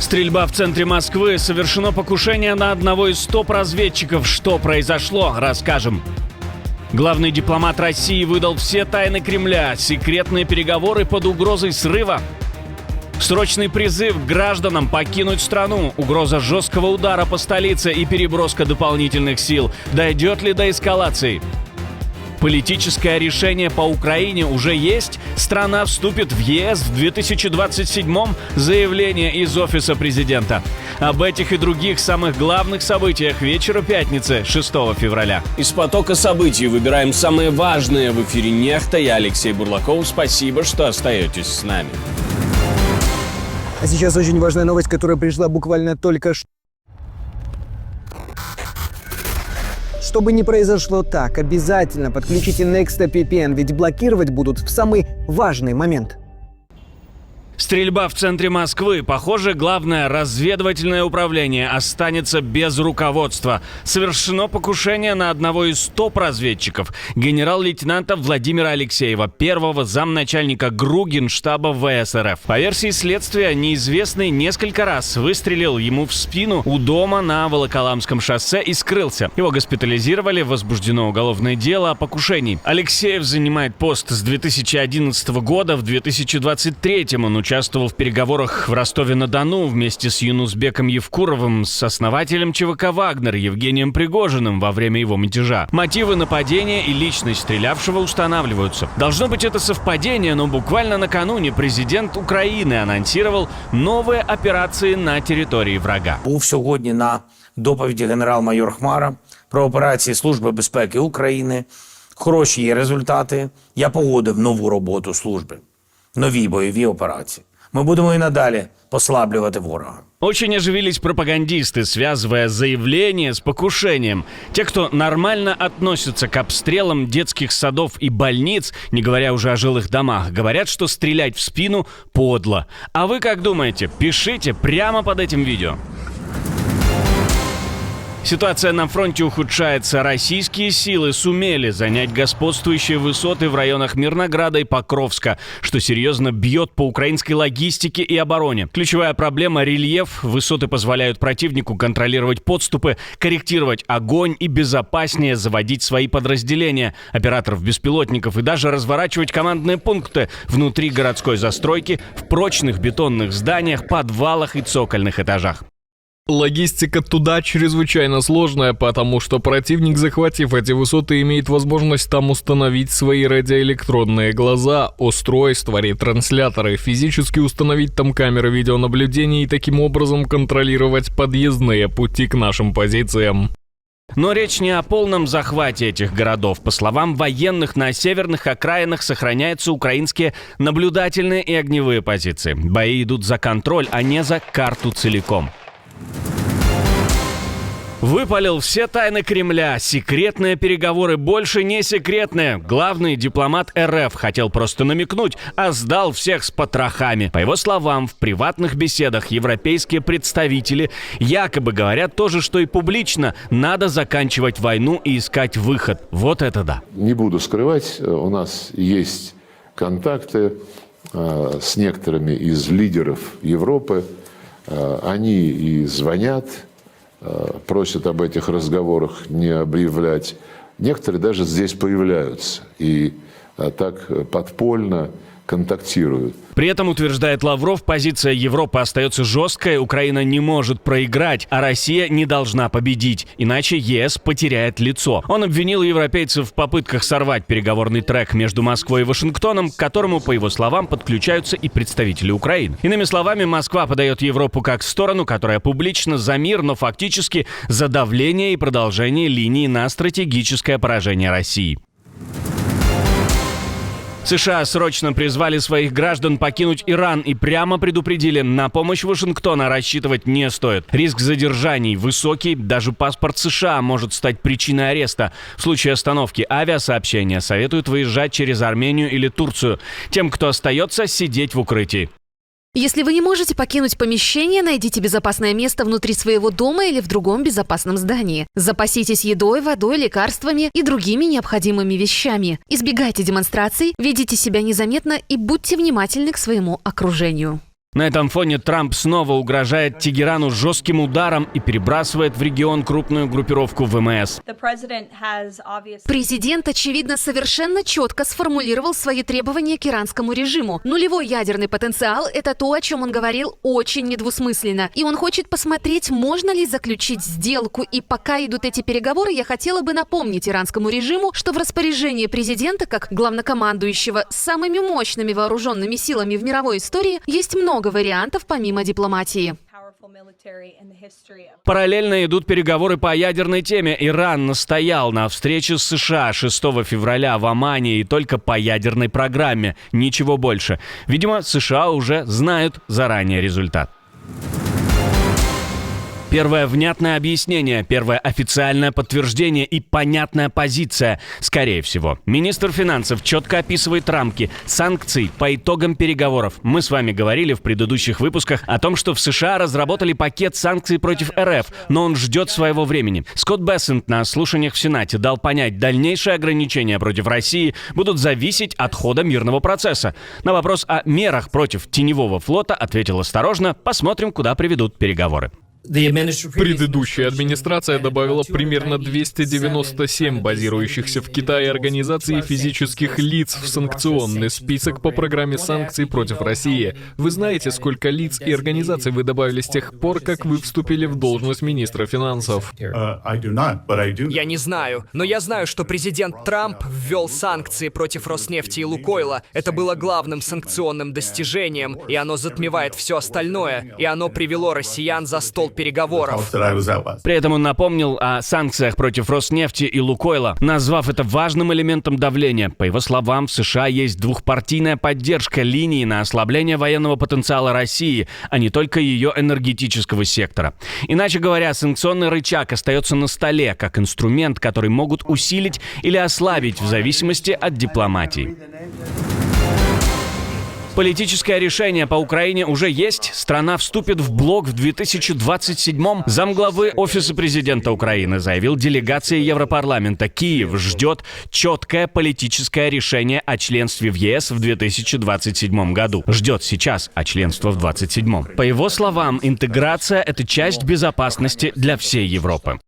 Стрельба в центре Москвы. Совершено покушение на одного из топ-разведчиков. Что произошло, расскажем. Главный дипломат России выдал все тайны Кремля. Секретные переговоры под угрозой срыва. Срочный призыв к гражданам покинуть страну. Угроза жесткого удара по столице и переброска дополнительных сил. Дойдет ли до эскалации? Политическое решение по Украине уже есть. Страна вступит в ЕС в 2027-м. Заявление из офиса президента. Об этих и других самых главных событиях вечера пятницы, 6 февраля. Из потока событий выбираем самые важные. В эфире «Нехта». Я Алексей Бурлаков. Спасибо, что остаетесь с нами. А сейчас очень важная новость, которая пришла буквально только что. Чтобы не произошло так, обязательно подключите NextVPN, ведь блокировать будут в самый важный момент. Стрельба в центре Москвы. Похоже, главное разведывательное управление останется без руководства. Совершено покушение на одного из топ-разведчиков, генерал-лейтенанта Владимира Алексеева, первого замначальника ГРУ Генштаба ВС РФ. По версии следствия, неизвестный несколько раз выстрелил ему в спину у дома на Волоколамском шоссе и скрылся. Его госпитализировали, возбуждено уголовное дело о покушении. Алексеев занимает пост с 2011 года. В 2023 он участвовал в переговорах в Ростове-на-Дону вместе с Юнусбеком Евкуровым, с основателем ЧВК «Вагнер» Евгением Пригожиным во время его мятежа. Мотивы нападения и личность стрелявшего устанавливаются. Должно быть, это совпадение, но буквально накануне президент Украины анонсировал новые операции на території врага. Був сьогодні на доповіді генерал-майор Хмара про операції Служби безпеки України. Хороші є результати. Я погодив нову роботу служби. Нові бойові операції. Ми будемо і надалі послаблювати ворога. Очень оживились пропагандисты, связывая заявление с покушением. Те, кто нормально относятся к обстрелам детских садов и больниц, не говоря уже о жилых домах, говорят, что стрелять в спину подло. А вы как думаете? Пишите прямо под этим видео. Ситуация на фронте ухудшается. Российские силы сумели занять господствующие высоты в районах Мирнограда и Покровска, что серьезно бьет по украинской логистике и обороне. Ключевая проблема — рельеф. Высоты позволяют противнику контролировать подступы, корректировать огонь и безопаснее заводить свои подразделения, операторов беспилотников и даже разворачивать командные пункты внутри городской застройки, в прочных бетонных зданиях, подвалах и цокольных этажах. Логистика туда чрезвычайно сложная, потому что противник, захватив эти высоты, имеет возможность там установить свои радиоэлектронные глаза, устройства, ретрансляторы, физически установить там камеры видеонаблюдения и таким образом контролировать подъездные пути к нашим позициям. Но речь не о полном захвате этих городов. По словам военных, на северных окраинах сохраняются украинские наблюдательные и огневые позиции. Бои идут за контроль, а не за карту целиком. Выпалил все тайны Кремля. Секретные переговоры больше не секретные. Главный дипломат РФ хотел просто намекнуть, а сдал всех с потрохами. По его словам, в приватных беседах европейские представители якобы говорят то же, что и публично. Надо заканчивать войну и искать выход. Вот это да. Не буду скрывать, у нас есть контакты с некоторыми из лидеров Европы. Они и звонят, просят об этих разговорах не объявлять. Некоторые даже здесь появляются и так подпольно контактируют. При этом, утверждает Лавров, позиция Европы остается жесткой, Украина не может проиграть, а Россия не должна победить, иначе ЕС потеряет лицо. Он обвинил европейцев в попытках сорвать переговорный трек между Москвой и Вашингтоном, к которому, по его словам, подключаются и представители Украины. Иными словами, Москва подает Европу как сторону, которая публично за мир, но фактически за давление и продолжение линии на стратегическое поражение России. США срочно призвали своих граждан покинуть Иран и прямо предупредили, на помощь Вашингтона рассчитывать не стоит. Риск задержаний высокий, даже паспорт США может стать причиной ареста. В случае остановки авиасообщения советуют выезжать через Армению или Турцию. Тем, кто остается, сидеть в укрытии. Если вы не можете покинуть помещение, найдите безопасное место внутри своего дома или в другом безопасном здании. Запаситесь едой, водой, лекарствами и другими необходимыми вещами. Избегайте демонстраций, ведите себя незаметно и будьте внимательны к своему окружению. На этом фоне Трамп снова угрожает Тегерану жестким ударом и перебрасывает в регион крупную группировку ВМС. Президент, очевидно, совершенно четко сформулировал свои требования к иранскому режиму. Нулевой ядерный потенциал – это то, о чем он говорил очень недвусмысленно. И он хочет посмотреть, можно ли заключить сделку. И пока идут эти переговоры, я хотела бы напомнить иранскому режиму, что в распоряжении президента, как главнокомандующего самыми мощными вооруженными силами в мировой истории, есть много вариантов помимо дипломатии. Параллельно идут переговоры по ядерной теме. Иран настоял на встрече с США 6 февраля в Омане и только по ядерной программе. Ничего больше. Видимо, США уже знают заранее результат. Первое внятное объяснение, первое официальное подтверждение и понятная позиция, скорее всего. Министр финансов четко описывает рамки санкций по итогам переговоров. Мы с вами говорили в предыдущих выпусках о том, что в США разработали пакет санкций против РФ, но он ждет своего времени. Скотт Бессент на слушаниях в Сенате дал понять, дальнейшие ограничения против России будут зависеть от хода мирного процесса. На вопрос о мерах против теневого флота ответил осторожно: посмотрим, куда приведут переговоры. Предыдущая администрация добавила примерно 297 базирующихся в Китае организаций и физических лиц в санкционный список по программе санкций против России. Вы знаете, сколько лиц и организаций вы добавили с тех пор, как вы вступили в должность министра финансов? Я не знаю, но я знаю, что президент Трамп ввел санкции против Роснефти и Лукойла. Это было главным санкционным достижением, и оно затмевает все остальное, и оно привело россиян за стол переговоров. При этом он напомнил о санкциях против Роснефти и Лукойла, назвав это важным элементом давления. По его словам, в США есть двухпартийная поддержка линии на ослабление военного потенциала России, а не только ее энергетического сектора. Иначе говоря, санкционный рычаг остается на столе, как инструмент, который могут усилить или ослабить в зависимости от дипломатии. Политическое решение по Украине уже есть. Страна вступит в блок в 2027-м. Замглавы Офиса президента Украины заявил делегации Европарламента. Киев ждет четкое политическое решение о членстве в ЕС в 2027 году. Ждет сейчас, а членство в 2027. По его словам, интеграция – это часть безопасности для всей Европы.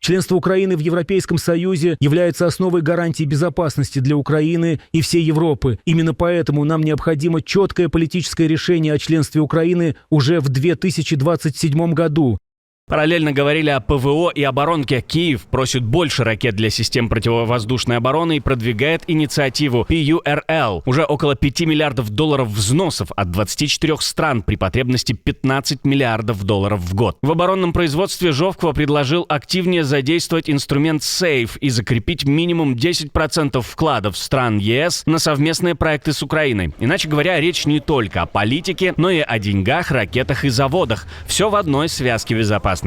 Членство Украины в Европейском Союзе является основой гарантии безопасности для Украины и всей Европы. Именно поэтому нам необходимо четкое политическое решение о членстве Украины уже в 2027 году. Параллельно говорили о ПВО и оборонке. Киев просит больше ракет для систем противовоздушной обороны и продвигает инициативу PURL. Уже около $5 миллиардов взносов от 24 стран при потребности $15 миллиардов в год. В оборонном производстве Жовква предложил активнее задействовать инструмент SAFE и закрепить минимум 10% вкладов стран ЕС на совместные проекты с Украиной. Иначе говоря, речь не только о политике, но и о деньгах, ракетах и заводах. Все в одной связке безопасности.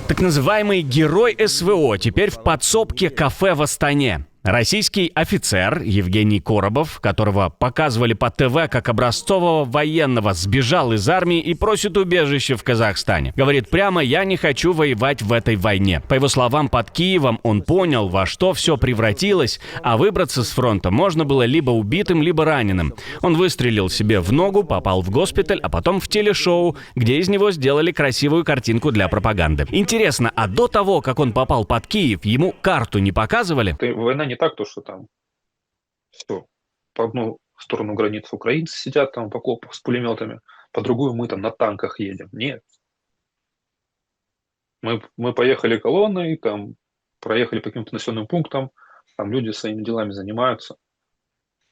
Так называемый герой СВО теперь в подсобке кафе в Астане. Российский офицер Евгений Коробов, которого показывали по ТВ как образцового военного, сбежал из армии и просит убежище в Казахстане. Говорит прямо: «Я не хочу воевать в этой войне». По его словам, под Киевом он понял, во что все превратилось, а выбраться с фронта можно было либо убитым, либо раненым. Он выстрелил себе в ногу, попал в госпиталь, а потом в телешоу, где из него сделали красивую картинку для пропаганды. Интересно, а до того, как он попал под Киев, ему карту не показывали? Война не так, то что там все по одну сторону границы украинцы сидят там в окопах с пулеметами, по другую мы там на танках едем. Нет. Мы поехали колонной, там проехали по каким-то населенным пунктам, там люди своими делами занимаются.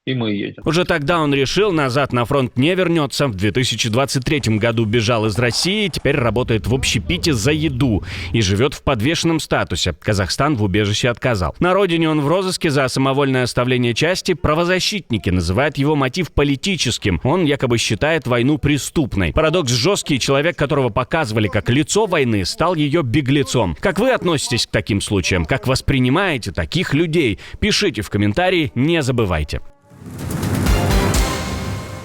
И мы едем. Уже тогда он решил, назад на фронт не вернется. В 2023 году бежал из России, теперь работает в общепите за еду и живет в подвешенном статусе. Казахстан в убежище отказал. На родине он в розыске за самовольное оставление части. Правозащитники называют его мотив политическим. Он якобы считает войну преступной. Парадокс жесткий. Человек, которого показывали как лицо войны, стал ее беглецом. Как вы относитесь к таким случаям? Как воспринимаете таких людей? Пишите в комментарии, не забывайте.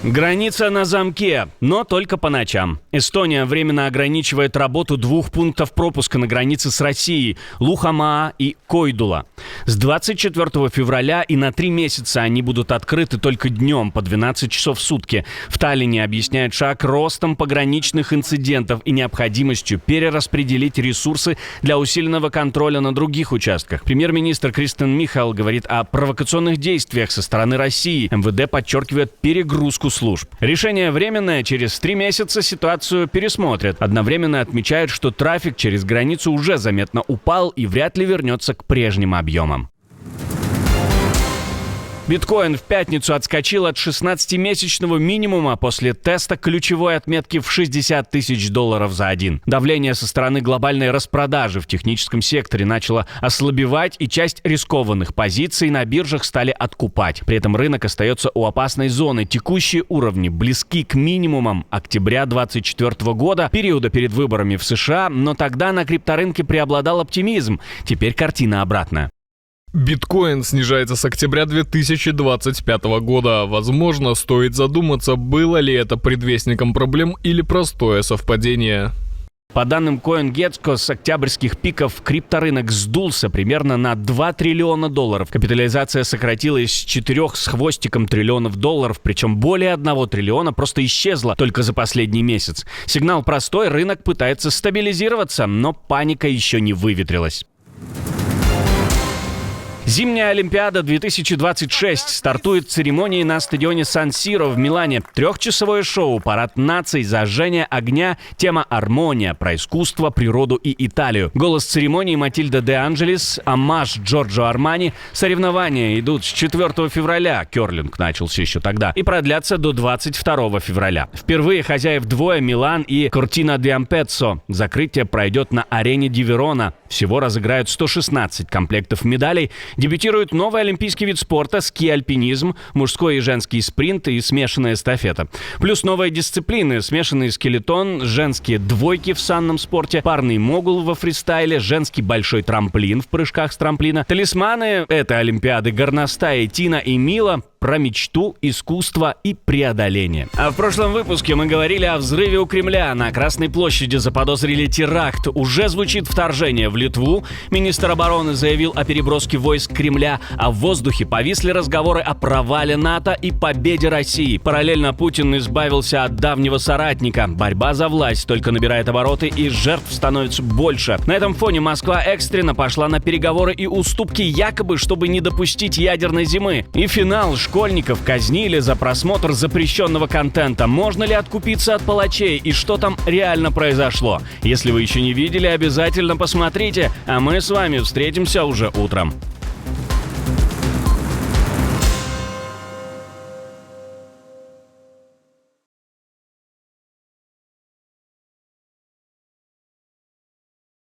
Граница на замке, но только по ночам. Эстония временно ограничивает работу 2 пунктов пропуска на границе с Россией – Лухамаа и Койдула. С 24 февраля и на 3 месяца они будут открыты только днем по 12 часов в сутки. В Таллине объясняют шаг ростом пограничных инцидентов и необходимостью перераспределить ресурсы для усиленного контроля на других участках. Премьер-министр Кристен Михаэл говорит о провокационных действиях со стороны России. МВД подчеркивает перегрузку служб. Решение временное, через 3 месяца ситуацию пересмотрят. Одновременно отмечают, что трафик через границу уже заметно упал и вряд ли вернется к прежним объемам. Биткоин в пятницу отскочил от 16-месячного минимума после теста ключевой отметки в $60 тысяч за один. Давление со стороны глобальной распродажи в техническом секторе начало ослабевать, и часть рискованных позиций на биржах стали откупать. При этом рынок остается у опасной зоны. Текущие уровни близки к минимумам октября 2024 года, периода перед выборами в США, но тогда на крипторынке преобладал оптимизм. Теперь картина обратная. Биткоин снижается с октября 2025 года. Возможно, стоит задуматься, было ли это предвестником проблем или простое совпадение. По данным CoinGecko, с октябрьских пиков крипторынок сдулся примерно на $2 триллиона. Капитализация сократилась с 4 с хвостиком триллионов долларов, причем более 1 триллиона просто исчезла только за последний месяц. Сигнал простой, рынок пытается стабилизироваться, но паника еще не выветрилась. Зимняя Олимпиада 2026 стартует церемонией на стадионе Сан-Сиро в Милане. 3-часовое шоу «Парад наций», зажжение огня, тема «Армония», про искусство, природу и Италию. Голос церемонии Матильда де Анджелес, оммаж Джорджо Армани. Соревнования идут с 4 февраля, керлинг начался еще тогда, и продлятся до 22 февраля. Впервые хозяев двое, Милан и Кортина ди Ампеццо. Закрытие пройдет на арене Ди Верона. Всего разыграют 116 комплектов медалей. Дебютирует новый олимпийский вид спорта – ски-альпинизм, мужской и женский спринт и смешанная эстафета. Плюс новые дисциплины – смешанный скелетон, женские двойки в санном спорте, парный могул во фристайле, женский большой трамплин в прыжках с трамплина. Талисманы этой Олимпиады – горностаи Тина и Мила, про мечту, искусство и преодоление. А в прошлом выпуске мы говорили о взрыве у Кремля. На Красной площади заподозрили теракт. Уже звучит вторжение в Литву. Министр обороны заявил о переброске войск Кремля, а в воздухе повисли разговоры о провале НАТО и победе России. Параллельно Путин избавился от давнего соратника. Борьба за власть только набирает обороты, и жертв становится больше. На этом фоне Москва экстренно пошла на переговоры и уступки, якобы, чтобы не допустить ядерной зимы. И финал. Школьников казнили за просмотр запрещенного контента. Можно ли откупиться от палачей и что там реально произошло? Если вы еще не видели, обязательно посмотрите, а мы с вами встретимся уже утром.